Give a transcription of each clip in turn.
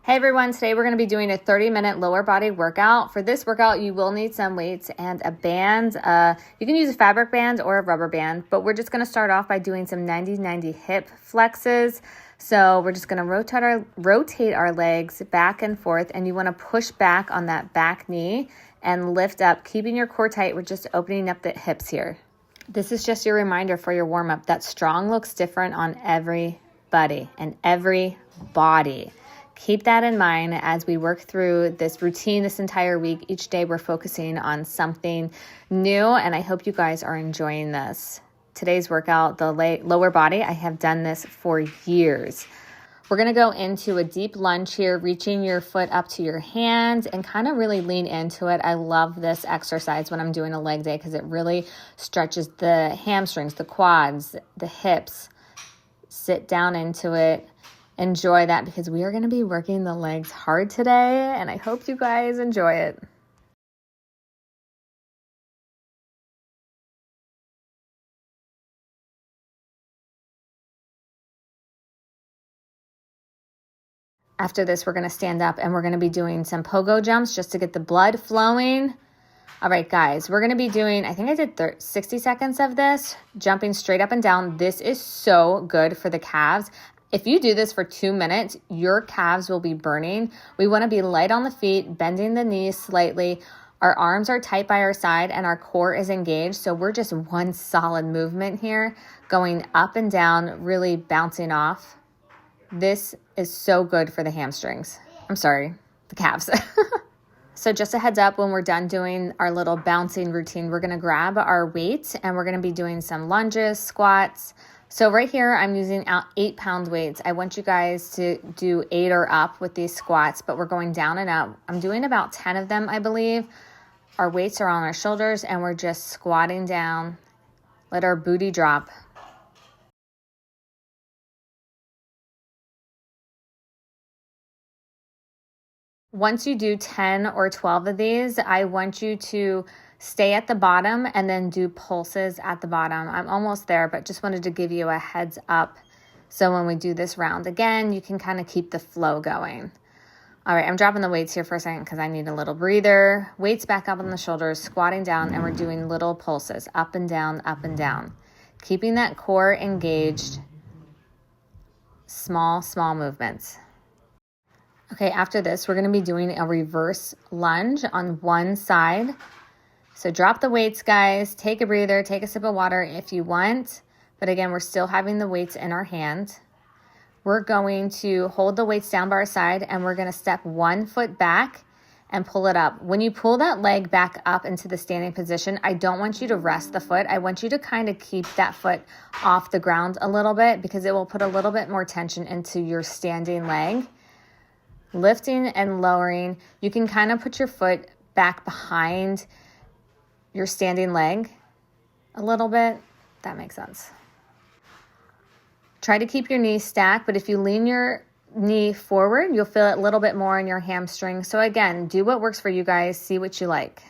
Hey everyone, today we're going to be doing a 30-minute lower body workout. For this workout, you will need some weights and a band. You can use a fabric band or a rubber band, but we're just going to start off by doing some 90-90 hip flexes. So we're just going to rotate our legs back and forth, and you want to push back on that back knee and lift up, keeping your core tight. We're just opening up the hips here. This is just your reminder for your warm-up that strong looks different on everybody and every body. Keep that in mind as we work through this routine this entire week. Each day we're focusing on something new, and I hope you guys are enjoying this. Today's workout, the lower body, I have done this for years. We're going to go into a deep lunge here, reaching your foot up to your hand and kind of really lean into it. I love this exercise when I'm doing a leg day because it really stretches the hamstrings, the quads, the hips. Sit down into it. Enjoy that because we are going to be working the legs hard today, and I hope you guys enjoy it. After this, we're going to stand up and we're going to be doing some pogo jumps just to get the blood flowing. All right, guys, we're going to be doing, I think I did 60 seconds of this, jumping straight up and down. This is so good for the calves. If you do this for 2 minutes, your calves will be burning. We want to be light on the feet, bending the knees slightly. Our arms are tight by our side and our core is engaged. So we're just one solid movement here, going up and down, really bouncing off. This is so good for the hamstrings. I'm sorry, the calves. So just a heads up, when we're done doing our little bouncing routine, we're going to grab our weights and we're going to be doing some lunges, squats. So right here, I'm using 8-pound weights. I want you guys to do 8 or up with these squats, but we're going down and up. I'm doing about 10 of them, I believe. Our weights are on our shoulders and we're just squatting down. Let our booty drop. Once you do 10 or 12 of these, I want you to stay at the bottom and then do pulses at the bottom. I'm almost there, but just wanted to give you a heads up. So when we do this round again, you can kind of keep the flow going. All right, I'm dropping the weights here for a second because I need a little breather. Weights back up on the shoulders, squatting down, and we're doing little pulses, up and down, up and down. Keeping that core engaged, small movements. Okay, after this, we're going to be doing a reverse lunge on one side. So drop the weights, guys. Take a breather. Take a sip of water if you want. But again, we're still having the weights in our hand. We're going to hold the weights down by our side, and we're going to step one foot back and pull it up. When you pull that leg back up into the standing position, I don't want you to rest the foot. I want you to kind of keep that foot off the ground a little bit because it will put a little bit more tension into your standing leg. Lifting and lowering. You can kind of put your foot back behind your standing leg a little bit. That makes sense. Try to keep your knees stacked, but if you lean your knee forward, you'll feel it a little bit more in your hamstring. So again, do what works for you guys. See what you like.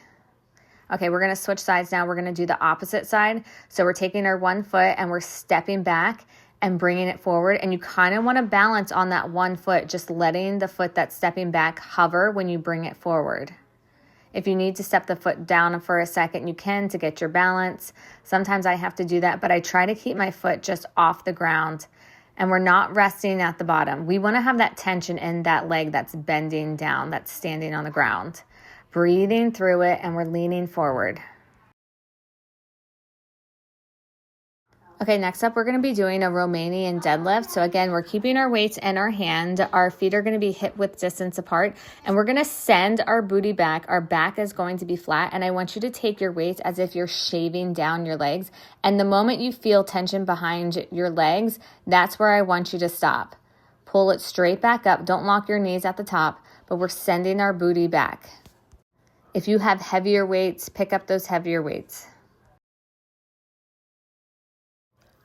Okay, we're going to switch sides now. We're going to do the opposite side. So we're taking our one foot and we're stepping back and bringing it forward. And you kind of want to balance on that one foot, just letting the foot that's stepping back hover when you bring it forward. If you need to step the foot down for a second, you can to get your balance. Sometimes I have to do that, but I try to keep my foot just off the ground. And we're not resting at the bottom. We want to have that tension in that leg that's bending down, that's standing on the ground. Breathing through it, and we're leaning forward. Okay, next up, we're going to be doing a Romanian deadlift. So again, we're keeping our weights in our hand. Our feet are going to be hip width distance apart, and we're going to send our booty back. Our back is going to be flat, and I want you to take your weights as if you're shaving down your legs. And the moment you feel tension behind your legs, that's where I want you to stop. Pull it straight back up. Don't lock your knees at the top, but we're sending our booty back. If you have heavier weights, pick up those heavier weights.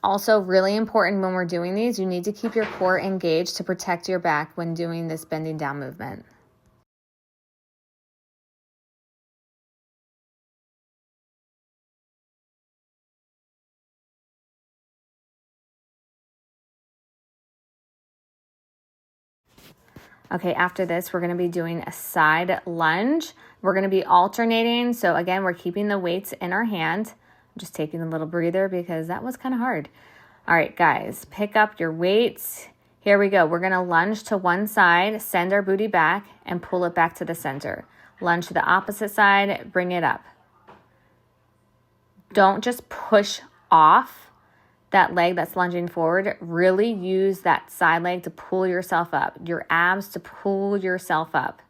Also, really important when we're doing these, you need to keep your core engaged to protect your back when doing this bending down movement. Okay, after this, we're gonna be doing a side lunge. We're gonna be alternating. So again, we're keeping the weights in our hand. I'm just taking a little breather because that was kind of hard. All right, guys, pick up your weights. Here we go. We're gonna lunge to one side, send our booty back, and pull it back to the center. Lunge to the opposite side, bring it up. Don't just push off that leg that's lunging forward. Really use that side leg to pull yourself up, your abs to pull yourself up.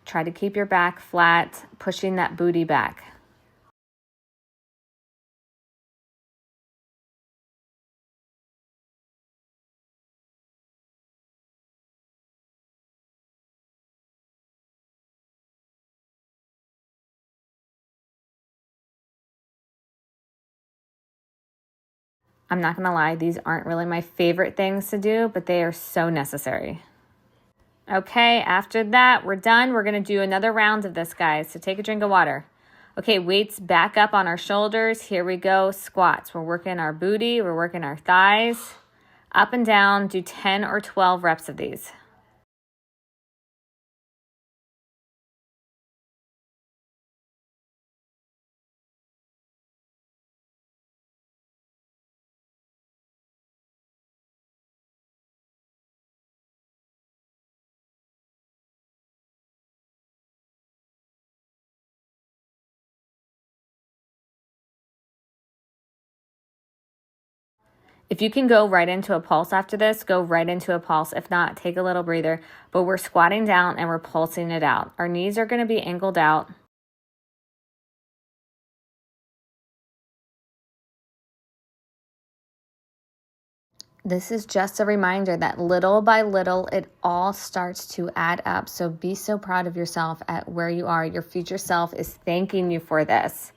Try to keep your back flat, pushing that booty back. I'm not gonna lie, these aren't really my favorite things to do, but they are so necessary. Okay, after that, we're done. We're gonna do another round of this, guys. So take a drink of water. Okay, weights back up on our shoulders. Here we go, squats. We're working our booty, we're working our thighs. Up and down, do 10 or 12 reps of these. If you can go right into a pulse after this, go right into a pulse. If not, take a little breather. But we're squatting down and we're pulsing it out. Our knees are gonna be angled out. This is just a reminder that little by little, it all starts to add up. So be so proud of yourself at where you are. Your future self is thanking you for this.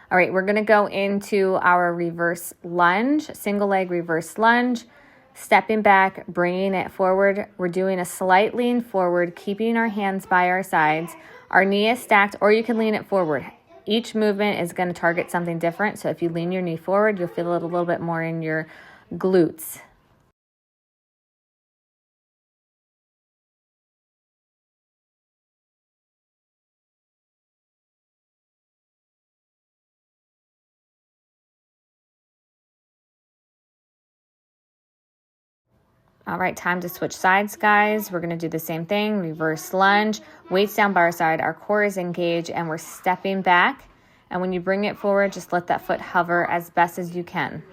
All right, we're gonna go into our reverse lunge, single leg reverse lunge, stepping back, bringing it forward. We're doing a slight lean forward, keeping our hands by our sides. Our knee is stacked, or you can lean it forward. Each movement is gonna target something different. So if you lean your knee forward, you'll feel it a little bit more in your glutes. All right, time to switch sides, guys. We're gonna do the same thing, reverse lunge, weights down by our side, our core is engaged, and we're stepping back. And when you bring it forward, just let that foot hover as best as you can.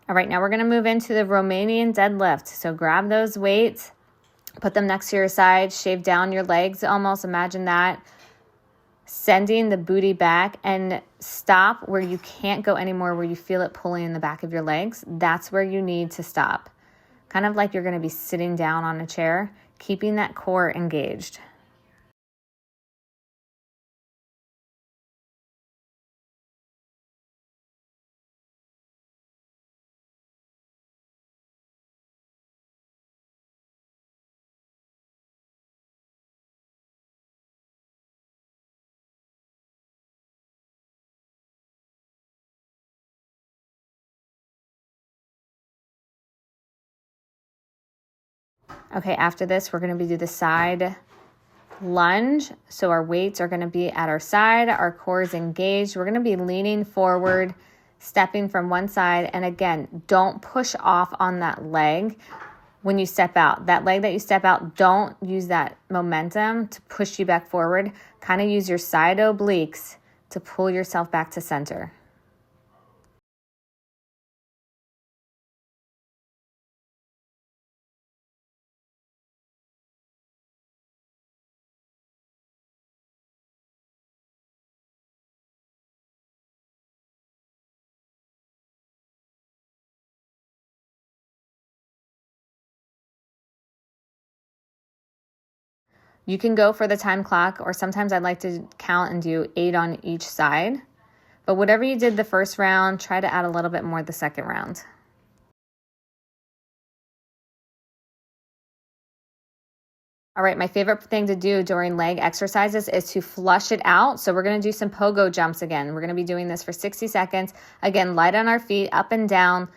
All right, now we're gonna move into the Romanian deadlift. So grab those weights, put them next to your side, shave down your legs almost, imagine that. Sending the booty back and stop where you can't go anymore, where you feel it pulling in the back of your legs. That's where you need to stop. Kind of like you're gonna be sitting down on a chair, keeping that core engaged. Okay, after this, we're gonna do the side lunge. So our weights are gonna be at our side, our core is engaged. We're gonna be leaning forward, stepping from one side. And again, don't push off on that leg when you step out. That leg that you step out, don't use that momentum to push you back forward. Kind of use your side obliques to pull yourself back to center. You can go for the time clock, or sometimes I'd like to count and do 8 on each side. But whatever you did the first round, try to add a little bit more the second round. All right, my favorite thing to do during leg exercises is to flush it out. So we're gonna do some pogo jumps again. We're gonna be doing this for 60 seconds. Again, light on our feet, up and down,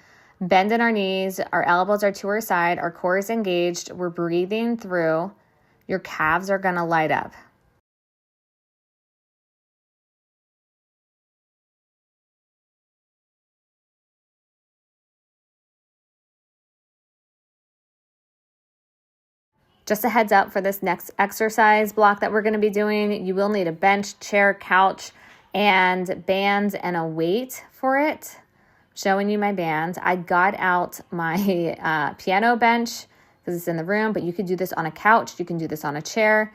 bend in our knees, our elbows are to our side, our core is engaged, we're breathing through. Your calves are gonna light up. Just a heads up for this next exercise block that we're going to be doing, you will need a bench, chair, couch, and bands and a weight for it. Showing you my band. I got out my piano bench because it's in the room, but you could do this on a couch. You can do this on a chair.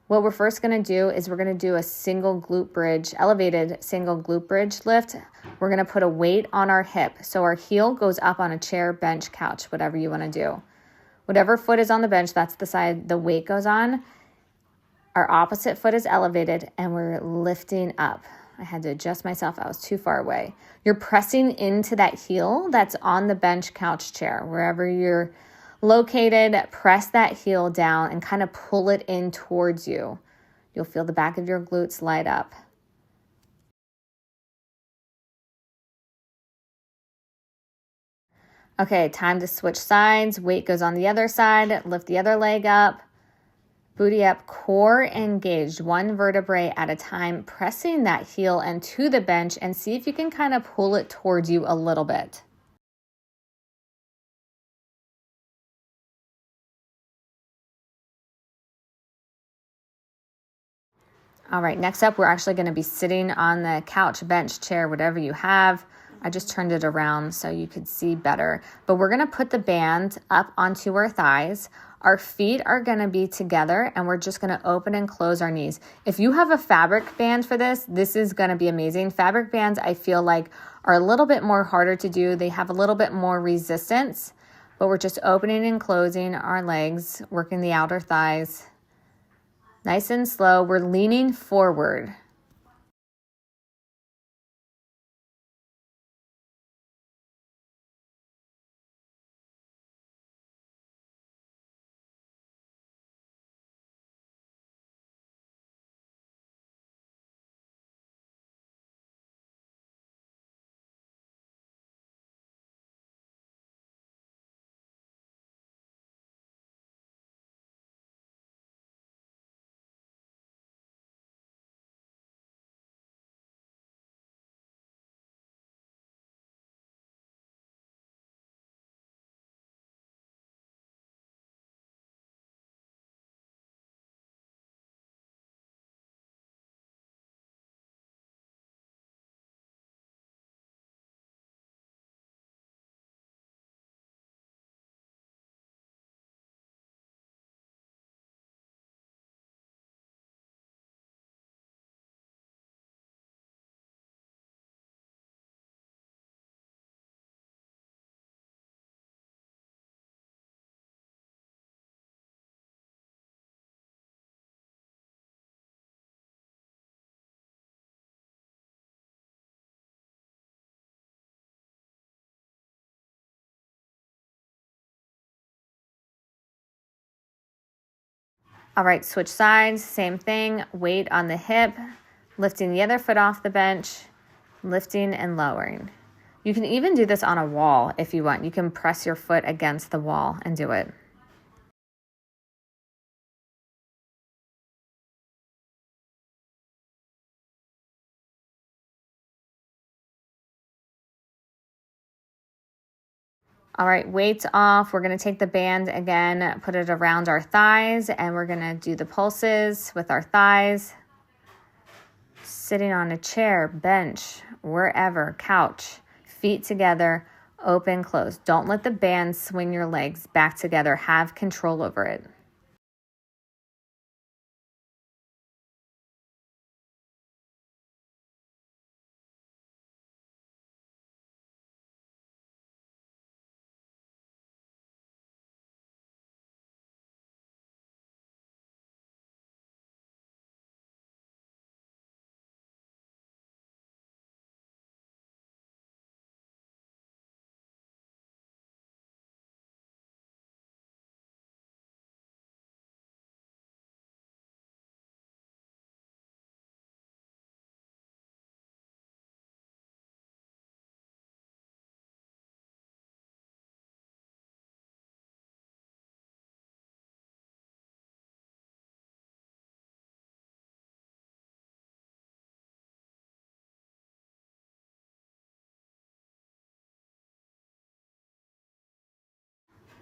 What we're first going to do is we're going to do a single glute bridge, elevated single glute bridge lift. We're going to put a weight on our hip. So our heel goes up on a chair, bench, couch, whatever you want to do. Whatever foot is on the bench, that's the side the weight goes on. Our opposite foot is elevated and we're lifting up. I had to adjust myself. I was too far away. You're pressing into that heel that's on the bench, couch, chair. Wherever you're located, press that heel down and kind of pull it in towards you. You'll feel the back of your glutes light up. Okay, time to switch sides. Weight goes on the other side. Lift the other leg up. Booty up, core engaged, one vertebrae at a time, pressing that heel into the bench and see if you can kind of pull it towards you a little bit. All right, next up, we're actually going to be sitting on the couch, bench, chair, whatever you have. I just turned it around so you could see better. But we're going to put the band up onto our thighs. Our feet are going to be together and we're just going to open and close our knees. If you have a fabric band for this, this is going to be amazing. Fabric bands, I feel like, are a little bit more harder to do. They have a little bit more resistance, but we're just opening and closing our legs, working the outer thighs. Nice and slow. We're leaning forward. All right, switch sides, same thing, weight on the hip, lifting the other foot off the bench, lifting and lowering. You can even do this on a wall if you want. You can press your foot against the wall and do it. All right, weights off. We're going to take the band again, put it around our thighs, and we're going to do the pulses with our thighs. Sitting on a chair, bench, wherever, couch, feet together, open, close. Don't let the band swing your legs back together. Have control over it.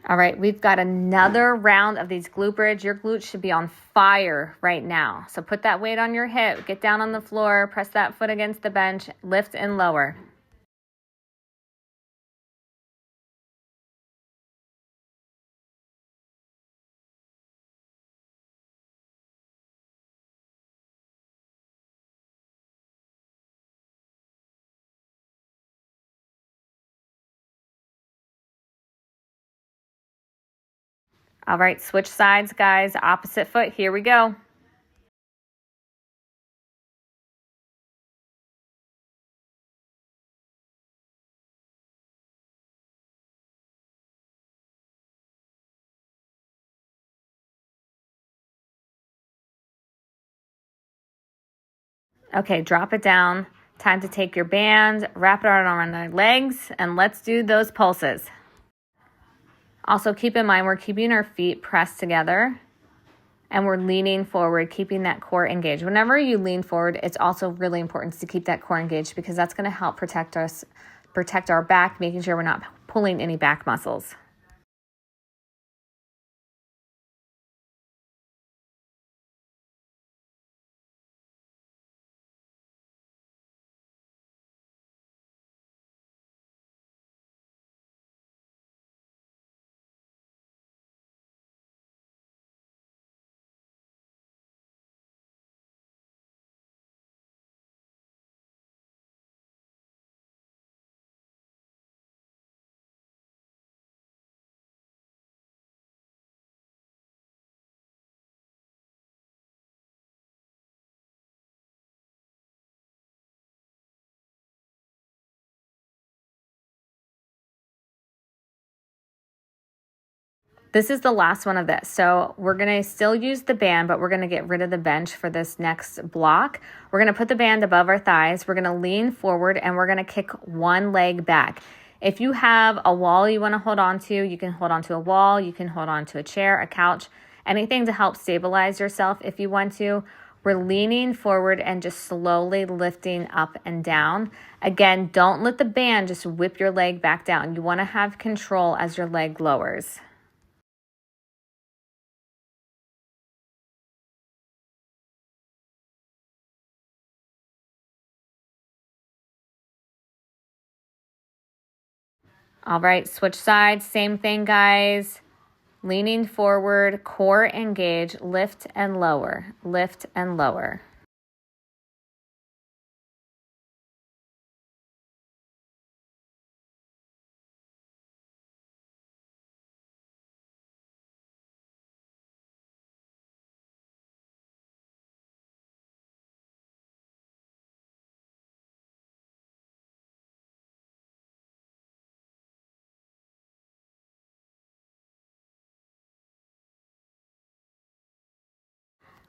All right, we've got another round of these glute bridge. Your glutes should be on fire right now. So put that weight on your hip, get down on the floor, press that foot against the bench, lift and lower. All right, switch sides, guys. Opposite foot, here we go. Okay, drop it down. Time to take your band, wrap it around our legs, and let's do those pulses. Also, keep in mind we're keeping our feet pressed together and we're leaning forward, keeping that core engaged. Whenever you lean forward, it's also really important to keep that core engaged because that's going to help protect us, protect our back, making sure we're not pulling any back muscles. This is the last one of this. So we're going to still use the band, but we're going to get rid of the bench for this next block. We're going to put the band above our thighs. We're going to lean forward and we're going to kick one leg back. If you have a wall you want to hold on to, you can hold on to a wall, you can hold on to a chair, a couch, anything to help stabilize yourself if you want to. We're leaning forward and just slowly lifting up and down. Again, don't let the band just whip your leg back down. You want to have control as your leg lowers. All right, switch sides, same thing, guys. Leaning forward, core engage, lift and lower, lift and lower.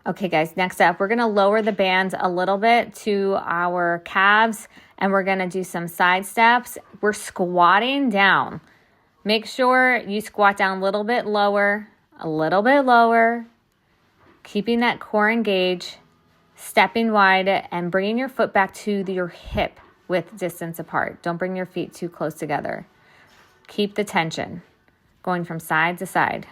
Okay, guys, next up, we're gonna lower the bands a little bit to our calves and we're gonna do some side steps. We're squatting down. Make sure you squat down a little bit lower, keeping that core engaged, stepping wide and bringing your foot back to your hip width distance apart. Don't bring your feet too close together. Keep the tension, going from side to side.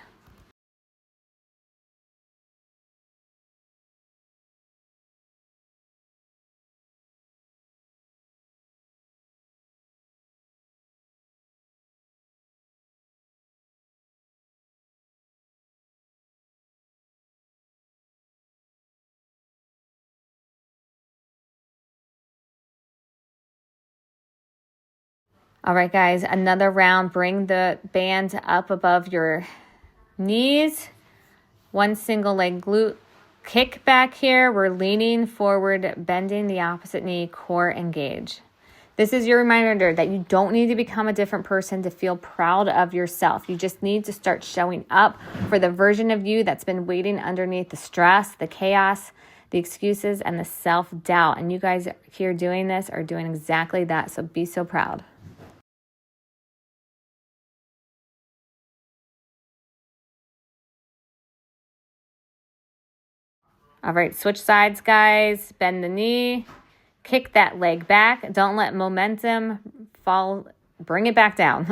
All right, guys, another round. Bring the band up above your knees. One single leg glute kick back here. We're leaning forward, bending the opposite knee, core engage. This is your reminder that you don't need to become a different person to feel proud of yourself. You just need to start showing up for the version of you that's been waiting underneath the stress, the chaos, the excuses, and the self-doubt. And you guys here doing this are doing exactly that. So be so proud. All right, switch sides, guys. Bend the knee. Kick that leg back. Don't let momentum fall. Bring it back down.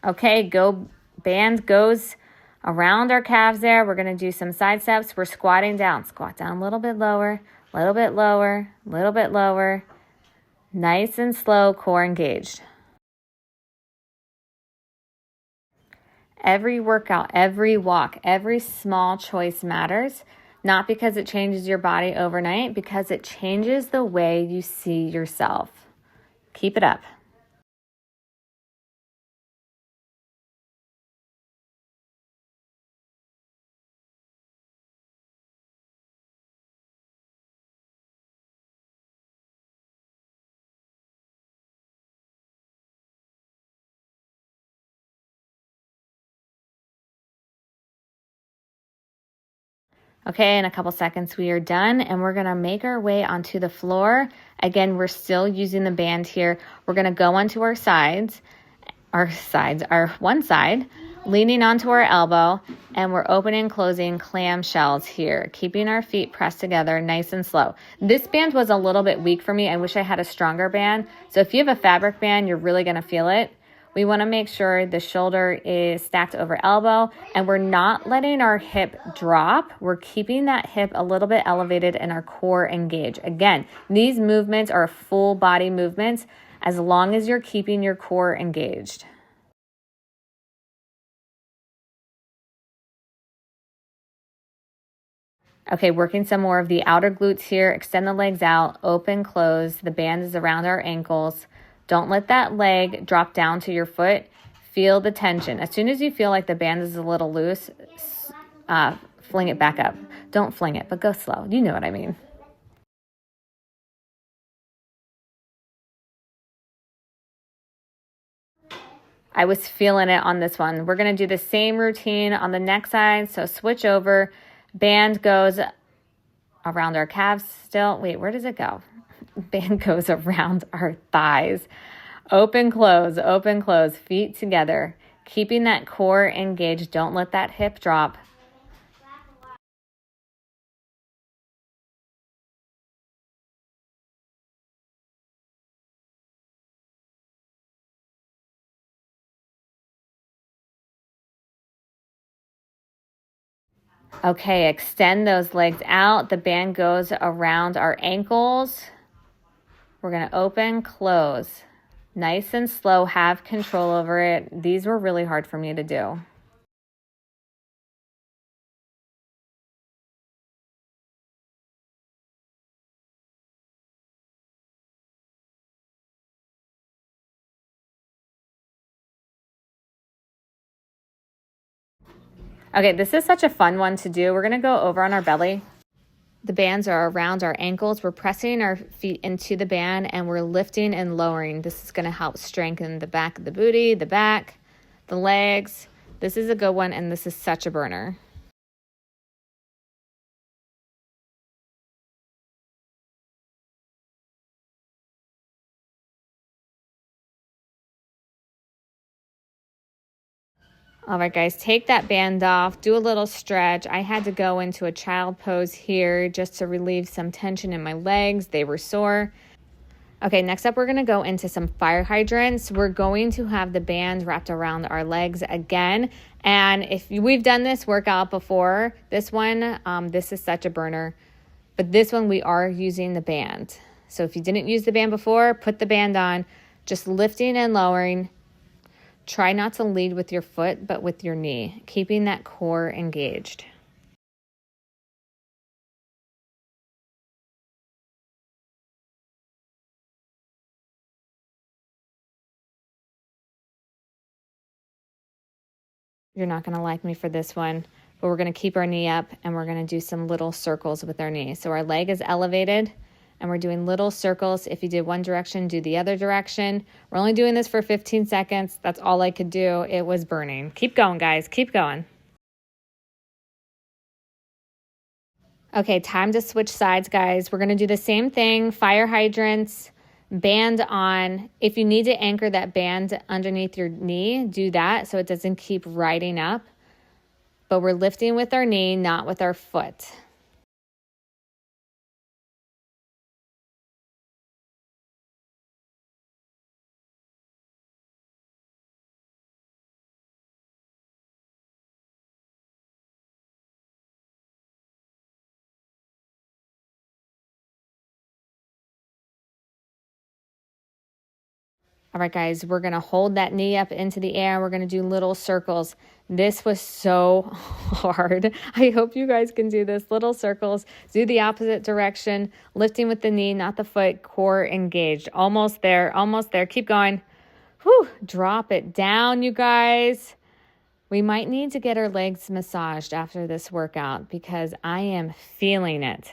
Okay, band goes around our calves there. We're going to do some side steps. We're squatting down. Squat down a little bit lower, a little bit lower, a little bit lower. Nice and slow, core engaged. Every workout, every walk, every small choice matters, not because it changes your body overnight, because it changes the way you see yourself. Keep it up. Okay, in a couple seconds we are done, and we're gonna make our way onto the floor. Again, we're still using the band here. We're gonna go onto our one side, leaning onto our elbow, and we're opening and closing clamshells here, keeping our feet pressed together nice and slow. This band was a little bit weak for me. I wish I had a stronger band. So if you have a fabric band, you're really gonna feel it. We want to make sure the shoulder is stacked over elbow and we're not letting our hip drop. We're keeping that hip a little bit elevated and our core engaged. Again, these movements are full body movements as long as you're keeping your core engaged. Okay, working some more of the outer glutes here. Extend the legs out, open, close. The band is around our ankles. Don't let that leg drop down to your foot. Feel the tension. As soon as you feel like the band is a little loose, fling it back up. Don't fling it, but go slow. You know what I mean. I was feeling it on this one. We're going to do the same routine on the next side. So switch over. Band goes around our calves still. Wait, where does it go? Band goes around our thighs. Open, close, feet together. Keeping that core engaged. Don't let that hip drop. Okay, extend those legs out. The band goes around our ankles. We're going to open, close. Nice and slow, have control over it. These were really hard for me to do. Okay, this is such a fun one to do. We're going to go over on our belly. The bands are around our ankles. We're pressing our feet into the band and we're lifting and lowering. This is going to help strengthen the back of the booty, the back, the legs. This is a good one and this is such a burner. All right, guys, take that band off, do a little stretch. I had to go into a child pose here just to relieve some tension in my legs. They were sore. Okay, next up, we're going to go into some fire hydrants. We're going to have the band wrapped around our legs again. And if we've done this workout before, this one, this is such a burner. But this one, we are using the band. So if you didn't use the band before, put the band on, just lifting and lowering. Try not to lead with your foot, but with your knee, keeping that core engaged. You're not going to like me for this one, but we're going to keep our knee up and we're going to do some little circles with our knee. So our leg is elevated and we're doing little circles. If you did one direction, do the other direction. We're only doing this for 15 seconds. That's all I could do. It was burning. Keep going, guys. Keep going. Okay, time to switch sides, guys. We're going to do the same thing. Fire hydrants, band on. If you need to anchor that band underneath your knee, do that so it doesn't keep riding up. But we're lifting with our knee, not with our foot. All right, guys, we're going to hold that knee up into the air. We're going to do little circles. This was so hard. I hope you guys can do this. Little circles. Do the opposite direction. Lifting with the knee, not the foot. Core engaged. Almost there. Almost there. Keep going. Whew. Drop it down, you guys. We might need to get our legs massaged after this workout because I am feeling it.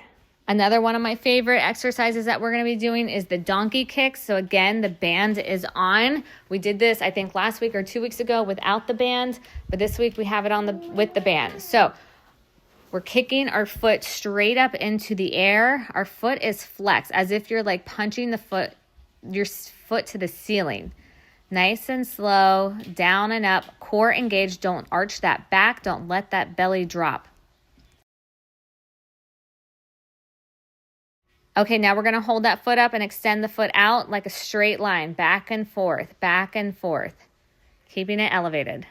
Another one of my favorite exercises that we're going to be doing is the donkey kicks. So again, the band is on. We did this, I think, last week or 2 weeks ago without the band, but this week we have it with the band. So we're kicking our foot straight up into the air. Our foot is flexed as if you're like punching your foot to the ceiling. Nice and slow, down and up, core engaged. Don't arch that back. Don't let that belly drop. Okay, now we're going to hold that foot up and extend the foot out like a straight line, back and forth, keeping it elevated.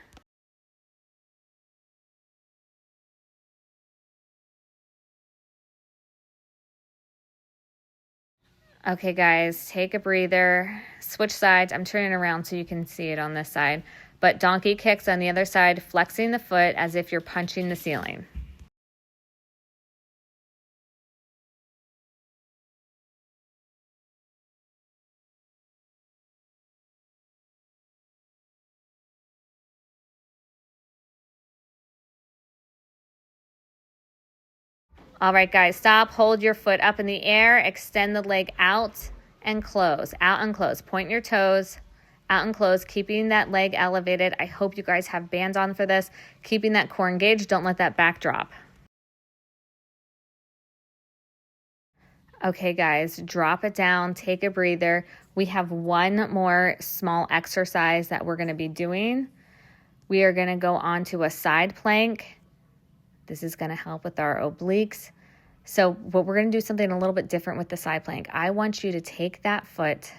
Okay, guys, take a breather, switch sides. I'm turning around so you can see it on this side, but donkey kicks on the other side, flexing the foot as if you're punching the ceiling. All right, guys, stop. Hold your foot up in the air. Extend the leg out and close. Out and close. Point your toes. Out and close. Keeping that leg elevated. I hope you guys have bands on for this. Keeping that core engaged. Don't let that back drop. Okay, guys, drop it down. Take a breather. We have one more small exercise that we're going to be doing. We are going to go on to a side plank. This is going to help with our obliques. So we're going to do something a little bit different with the side plank. I want you to take that foot.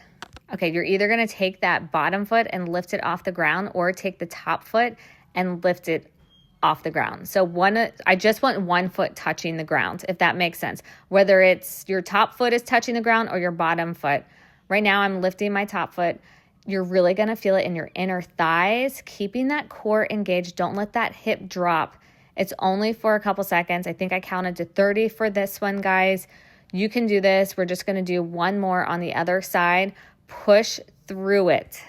Okay, you're either going to take that bottom foot and lift it off the ground or take the top foot and lift it off the ground. So I just want one foot touching the ground, if that makes sense. Whether it's your top foot is touching the ground or your bottom foot. Right now I'm lifting my top foot. You're really going to feel it in your inner thighs, keeping that core engaged. Don't let that hip drop. It's only for a couple seconds. I think I counted to 30 for this one, guys. You can do this. We're just going to do one more on the other side. Push through it.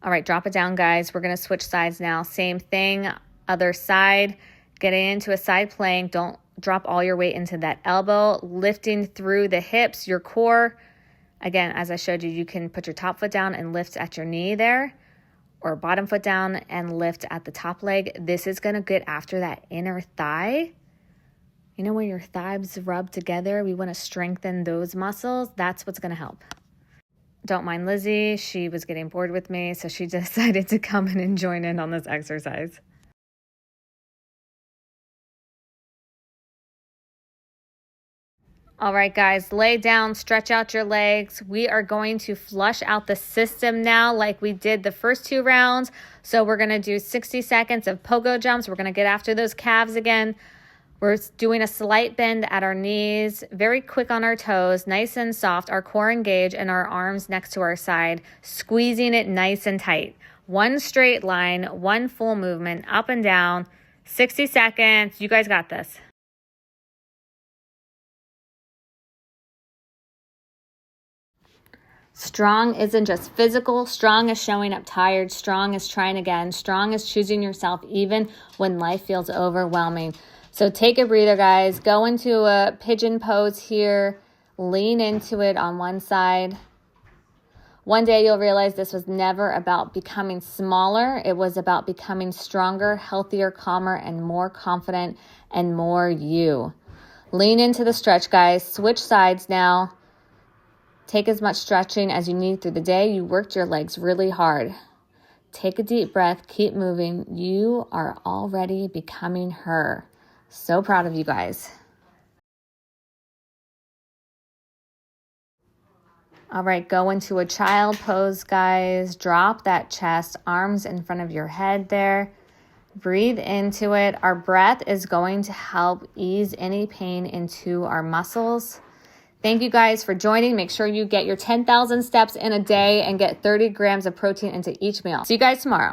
All right, drop it down, guys. We're going to switch sides now. Same thing, other side. Getting into a side plank. Don't drop all your weight into that elbow. Lifting through the hips, your core. Again, as I showed you, you can put your top foot down and lift at your knee there, or bottom foot down and lift at the top leg. This is going to get after that inner thigh. You know where your thighs rub together? We want to strengthen those muscles. That's what's going to help. Don't mind Lizzie. She was getting bored with me, so she decided to come in and join in on this exercise. All right, guys, lay down, stretch out your legs. We are going to flush out the system now like we did the first 2 rounds. So we're going to do 60 seconds of pogo jumps. We're going to get after those calves again. We're doing a slight bend at our knees, very quick on our toes, nice and soft, our core engaged, and our arms next to our side, squeezing it nice and tight. One straight line, one full movement, up and down, 60 seconds. You guys got this. Strong isn't just physical. Strong is showing up tired. Strong is trying again. Strong is choosing yourself even when life feels overwhelming. So take a breather, guys. Go into a pigeon pose here. Lean into it on one side. One day you'll realize this was never about becoming smaller. It was about becoming stronger, healthier, calmer, and more confident and more you. Lean into the stretch, guys. Switch sides now. Take as much stretching as you need through the day. You worked your legs really hard. Take a deep breath. Keep moving. You are already becoming her. So proud of you guys. All right, go into a child pose, guys. Drop that chest, arms in front of your head there. Breathe into it. Our breath is going to help ease any pain into our muscles. Thank you guys for joining. Make sure you get your 10,000 steps in a day and get 30 grams of protein into each meal. See you guys tomorrow.